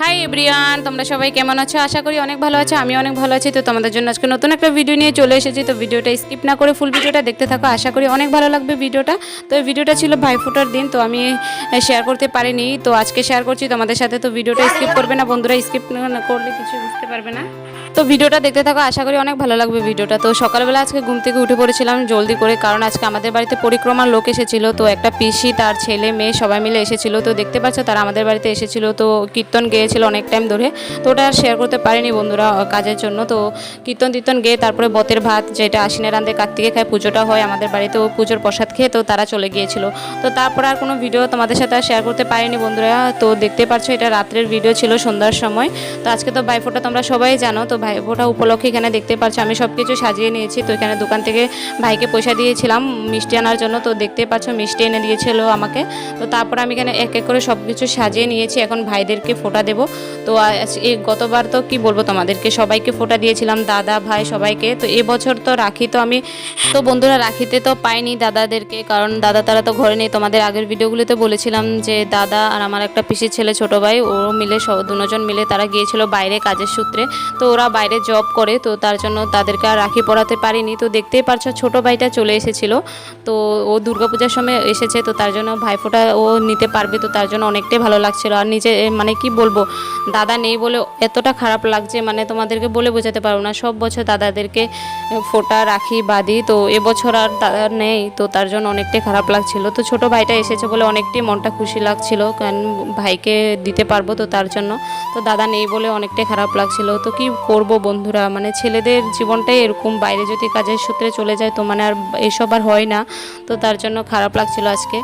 Hi everyone, তোমরা সবাই কেমন আছো? আশা করি অনেক ভালো আছো। আমি অনেক ভালো আছি। তো তোমাদের জন্য আজকে নতুন একটা ভিডিও নিয়ে চলে এসেছি। তো ভিডিওটা স্কিপ না করে ফুল ভিডিওটা দেখতে থাকো। আশা করি অনেক ভালো লাগবে ভিডিওটা। তো এই ভিডিওটা ছিল ভাইফোঁটার দিন, তো আমি শেয়ার করতে পারিনি, তো আজকে শেয়ার করছি তোমাদের সাথে। তো ভিডিওটা স্কিপ করবে না বন্ধুরা, স্কিপ না করলে কিছু বুঝতে পারবে না। তো ভিডিওটা দেখতে থাকো, আশা করি অনেক ভালো লাগবে ভিডিওটা। তো সকালবেলা আজকে ঘুম থেকে উঠে পড়েছিলাম জলদি করে, কারণ আজকে আমাদের বাড়িতে পরিক্রমার লোক এসেছিল। তো একটা পিসি, তার ছেলে মেয়ে সবাই মিলে এসেছিল। তো দেখতে পাচ্ছ তারা আমাদের বাড়িতে এসেছিল। তো কীর্তন গেয়েছিল অনেক টাইম ধরে। তো ওটা আর শেয়ার করতে পারিনি বন্ধুরা কাজের জন্য। তো কীর্তন গেয়ে তারপরে বতের ভাত, যেটা আশ্বিনের রাঁধে কার্তিকে খায়, পুজোটা হয় আমাদের বাড়িতে, ও পুজোর প্রসাদ খেয়ে তো তারা চলে গিয়েছিল। তো তারপর আর কোনো ভিডিও তোমাদের সাথে আর শেয়ার করতে পারিনি বন্ধুরা। তো দেখতে পাচ্ছ এটা রাত্রের ভিডিও ছিল, সন্ধ্যার সময়। তো আজকে তো ভাইফোঁটা তোমরা সবাই জানো। তো ভাইফোঁটা উপলক্ষে এখানে দেখতে পাচ্ছ আমি সব কিছু সাজিয়ে নিয়েছি। তো এখানে দোকান থেকে ভাইকে পয়সা দিয়েছিলাম মিষ্টি আনার জন্য। তো দেখতে পাচ্ছ মিষ্টি এনে দিয়েছিল আমাকে। তো তারপর আমি এখানে এক এক করে সব কিছু সাজিয়ে নিয়েছি। এখন ভাইদেরকে ফোঁটা দেবো। তো এই গতবার তো কি বলবো তোমাদেরকে, সবাইকে ফোঁটা দিয়েছিলাম, দাদা ভাই সবাইকে। তো এবছর তো রাখি তো আমি তো বন্ধুরা রাখিতে তো পাইনি দাদাদেরকে, কারণ দাদা তারা তো ঘরে নেই। তোমাদের আগের ভিডিওগুলোতে বলেছিলাম যে দাদা আর আমার একটা পিসির ছেলে ছোট ভাই, ও মিলে দুজন মিলে তারা গিয়েছিল বাইরে কাজের সূত্রে। তো ওরা বাইরে জব করে, তো তার জন্য তাদেরকে আর রাখি পরাতে পারিনি। তো দেখতেই পারছো ছোট ভাইটা চলে এসেছিল। তো ও দুর্গাপূজার সময় এসেছে, তো তার জন্য ভাইফোঁটা ও নিতে পারবে। তো তার জন্য অনেকটাই ভালো লাগছিল। আর নিজে মানে কি বলবো, দাদা নেই বলে এতটা খারাপ লাগছে, মানে তোমাদেরকে বলে বোঝাতে পারবো না। সব বছর দাদাদেরকে ফোঁটা রাখি বাঁধি, তো এবছর আর দাদা নেই, তো তার জন্য অনেকটাই খারাপ লাগছিল। তো ছোট ভাইটা এসেছে বলে অনেকটাই মনটা খুশি লাগছিল, কারণ ভাইকে দিতে পারবো তো তার জন্য। তো দাদা নেই বলে অনেকটাই খারাপ লাগছিল। তো কি করব বন্ধুরা, মানে ছেলেদের জীবনটাই এরকম, বাইরে যদি কাজের সূত্রে চলে যায় তো মানে আর এসব আর হয় না। তো তার জন্য খারাপ লাগছিল আজকে।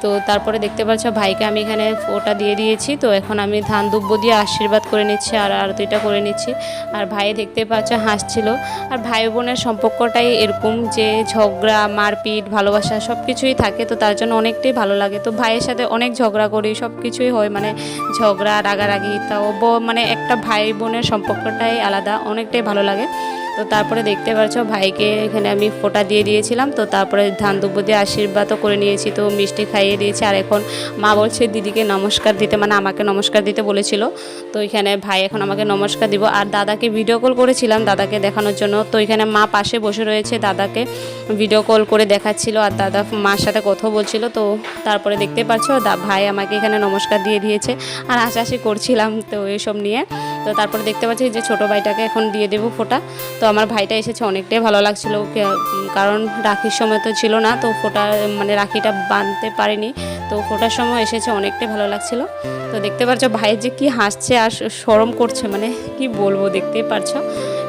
তো তারপরে দেখতে পাচ্ছ ভাইকে আমি এখানে ফোঁটা দিয়ে দিয়েছি। তো এখন আমি ধান দুব্বো দিয়ে আশীর্বাদ করে নিচ্ছি আর আরতিটা করে নিচ্ছি। আর ভাই দেখতে পাচ্ছ হাসছিল। আর ভাই বোনের সম্পর্কটাই এরকম, যে ঝগড়া মারপিট ভালোবাসা সব কিছুই থাকে। তো তার জন্য অনেকটাই ভালো লাগে। তো ভাইয়ের সাথে অনেক ঝগড়া করি, সব কিছুই হয়, মানে ঝগড়া রাগারাগি, তাও মানে একটা ভাই বোনের সম্পর্কটাই আলাদা, অনেকটাই ভালো লাগে। তো তারপরে দেখতে পাচ্ছ ভাইকে এখানে আমি ফোঁটা দিয়ে দিয়েছিলাম। তো তারপরে ধান দুব্বো দিয়ে আশীর্বাদও করে নিয়েছি, তো মিষ্টি খাইয়ে দিয়েছি। আর এখন মা বলছে দিদিকে নমস্কার দিতে, মানে আমাকে নমস্কার দিতে বলেছিল। তো এখানে ভাই এখন আমাকে নমস্কার দিব। আর দাদাকে ভিডিও কল করেছিলাম দাদাকে দেখানোর জন্য। তো এখানে মা পাশে বসে রয়েছে, দাদাকে ভিডিও কল করে দেখাচ্ছিল আর দাদা মার সাথে কথা বলছিল। তো তারপরে দেখতে পাচ্ছ ভাই আমাকে এখানে নমস্কার দিয়ে দিয়েছে আর হাসাহাসি করছিলাম তো এইসব নিয়ে। তো তারপরে দেখতে পাচ্ছি যে ছোটো ভাইটাকে এখন দিয়ে দেবো ফোঁটা। তো আমার ভাইটা এসেছে, অনেকটাই ভালো লাগছিলো, কারণ রাখির সময় তো ছিল না, তো ফোঁটা মানে রাখিটা বাঁধতে পারিনি। তো ফোঁটার সময় এসেছে, অনেকটাই ভালো লাগছিলো। তো দেখতে পাচ্ছ ভাই যে কি হাসছে আর শরম করছে, মানে কি বলবো, দেখতেই পারছো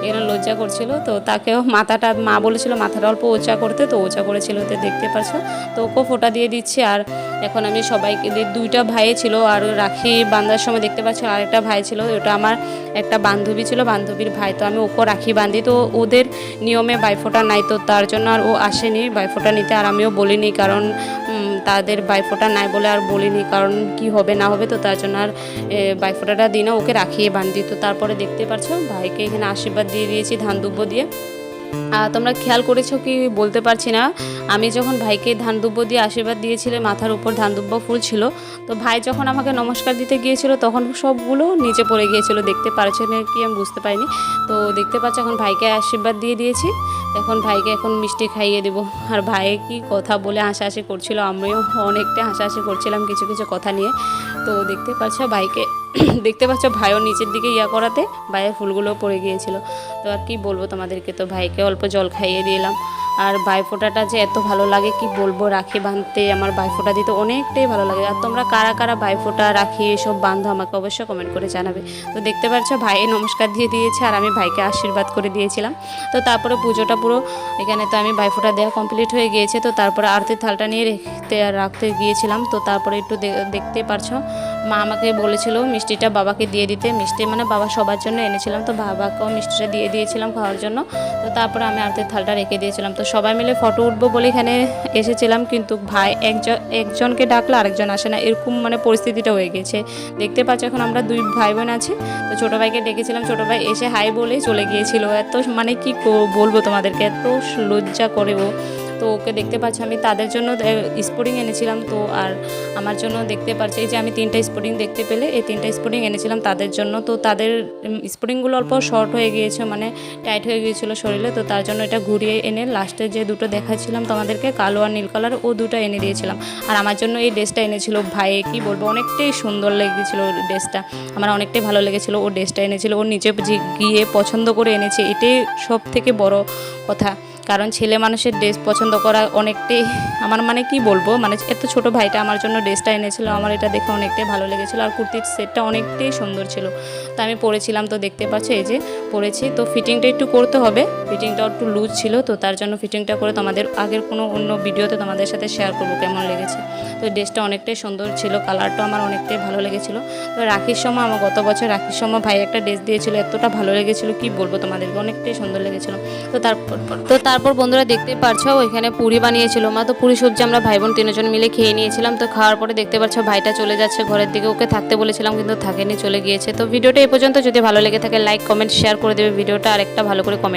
এখানে লজ্জা করছিল। তো তাকেও মাথাটা মা বলেছিল মাথাটা অল্প ওচা করতে, তো ওচা করেছিল, তো দেখতে পাচ্ছ। তো ওকেও ফোঁটা দিয়ে দিচ্ছি। আর এখন আমি সবাইকে দুইটা ভাই ছিল, আর রাখি বাঁধার সময় দেখতে পাচ্ছ আরেকটা ভাই ছিল, ওটা আমার একটা বান্ধবী ছিল, বান্ধবীর ভাই। তো আমি ওকেও রাখি বাঁধি। তো ওদের নিয়মে ভাইফোঁটা নাই, তো তার জন্য আর ও আসেনি ভাইফোঁটা নিতে। আর আমিও বলিনি, কারণ তাদের ভাইফোঁটা নাই বলে আর বলিনি, কারণ কি হবে না হবে। তো তার জন্য আর ভাইফোঁটাটা দিই না, ওকে রাখিয়ে বাঁধি। তো তারপরে দেখতে পাচ্ছ ভাইকে এখানে আশীর্বাদ দিয়ে দিয়েছি ধান দুব্বো দিয়ে। তোমরা খেয়াল করেছো কি বলতে পারছি না, আমি যখন ভাইকে ধান দুব্বো দিয়ে আশীর্বাদ দিয়েছিলে, মাথার উপর ধান দুব্বো ফুল ছিল। তো ভাই যখন আমাকে নমস্কার দিতে গিয়েছিল তখন সবগুলো নিচে পড়ে গিয়েছিল, দেখতে পারছো না কি আমি বুঝতে পারিনি। তো দেখতে পাচ্ছ এখন ভাইকে আশীর্বাদ দিয়ে দিয়েছি। এখন ভাইকে এখন মিষ্টি খাইয়ে দেবো। আর ভাই কি কথা বলে হাসাহাসি করছিল, আমিও অনেকটা হাসাহাসি করছিলাম কিছু কিছু কথা নিয়ে। তো দেখতে পাচ্ছ ভাইকে দেখতে পাচ্ছ ভাইও নিচের দিকে করাতে ভাইয়ের ফুলগুলো পড়ে গিয়েছিল। তো আর কি বলবো তোমাদেরকে, তো ভাইকে অল্প জল খাইয়ে দিলাম। আর ভাইফোঁটাটা যে এত ভালো লাগে কি বলবো, রাখি বাঁধতে আমার ভাইফোঁটা দিতে অনেকটাই ভালো লাগে। আর তোমরা কারা কারা ভাইফোঁটা রাখি এসব বাঁধো আমাকে অবশ্যই কমেন্ট করে জানাবে। তো দেখতে পাচ্ছ ভাই নমস্কার দিয়ে দিয়েছে আর আমি ভাইকে আশীর্বাদ করে দিয়েছিলাম। তো তারপরে পুজোটা পুরো এখানে তো আমি ভাইফোঁটা দেওয়া কমপ্লিট হয়ে গিয়েছে। তো তারপরে আরতির থালটা নিয়ে রাখতে গিয়েছিলাম। তো তারপরে একটু দেখতে পারছো মা আমাকে বলেছিল মিষ্টিটা বাবাকে দিয়ে দিতে, মিষ্টি মানে বাবা সবার জন্য এনেছিলাম, তো বাবাকেও মিষ্টিটা দিয়ে দিয়েছিলাম খাওয়ার জন্য। তো তারপরে আমি আরতির থালটা রেখে দিয়েছিলাম। তো সবাই মিলে ফটো উঠবো বলে এখানে এসেছিলাম, কিন্তু ভাই একজনকে ডাকলে আরেকজন আসে না, এরকম মানে পরিস্থিতিটা হয়ে গেছে। দেখতে পাচ্ছ এখন আমরা দুই ভাই বোন আছি। তো ছোটো ভাইকে ডেকেছিলাম, ছোটো ভাই এসে হাই বলেই চলে গিয়েছিল। এত মানে কি বলবো তোমাদেরকে, এত লজ্জা করে ও। তো তো ওকে দেখতে পাচ্ছি আমি তাদের জন্য স্পোর্টিং এনেছিলাম। তো আর আমার জন্য দেখতে পাচ্ছি এই যে আমি 3টা স্পোর্টিং দেখতে পেলে এই 3টা স্পোর্টিং এনেছিলাম তাদের জন্য। তো তাদের স্পোর্টিংগুলো অল্প শর্ট হয়ে গিয়েছে, মানে টাইট হয়ে গিয়েছিলো শরীরে, তো তার জন্য এটা ঘুরিয়ে এনে লাস্টে যে দুটো দেখাচ্ছিলাম তোমাদেরকে কালো আর নীল কালার, ও দুটো এনে দিয়েছিলাম। আর আমার জন্য এই ড্রেসটা এনেছিল ভাই, কি বলবো অনেকটাই সুন্দর লেগেছিল ড্রেসটা, আমার অনেকটাই ভালো লেগেছিলো। ও ড্রেসটা এনেছিল, ও নিজে গিয়ে পছন্দ করে এনেছে, এটাই সব থেকে বড় কথা। কারণ ছেলে মানুষের ড্রেস পছন্দ করা অনেকটাই আমার মানে কি বলবো, মানে এত ছোট ভাইটা আমার জন্য ড্রেসটা এনেছিল, আমার এটা দেখে অনেকটাই ভালো লেগেছিলো। আর কুর্তির সেটটা অনেকটাই সুন্দর ছিল, তো আমি পরেছিলাম। তো দেখতে পাচ্ছ এই যে পরেছি, তো ফিটিংটা একটু করতে হবে, ফিটিংটা একটু লুজ ছিল, তো তার জন্য ফিটিংটা করে তোমাদের আগের কোনো অন্য ভিডিওতে তোমাদের সাথে শেয়ার করবো কেমন লেগেছে। তো ড্রেসটা অনেকটাই সুন্দর ছিল, কালারটা আমার অনেকটাই ভালো লেগেছিলো। তো রাখির সময় আমার গত বছর রাখির সময় ভাই একটা ড্রেস দিয়েছিল, এতটা ভালো লেগেছিলো কি বলবো তোমাদেরকে, অনেকটাই সুন্দর লেগেছিলো। তো তারপর বন্ধুরা দেখতে পারছো ওইখানে পুরি বানিয়েছিল মা, তো পুরি সবজি আমরা ভাই বোন 3জন মিলে খেয়ে নিয়েছিলাম। তো খাওয়ার পরে দেখতে পাচ্ছ ভাইটা চলে যাচ্ছে ঘরের দিকে, ওকে থাকতে বলেছিলাম কিন্তু থাকেনি, চলে গিয়েছে। তো ভিডিওটা এই পর্যন্ত, যদি ভালো লেগে থাকে লাইক কমেন্ট শেয়ার করে দেবে ভিডিওটা, আর একটা ভালো করে কমেন্ট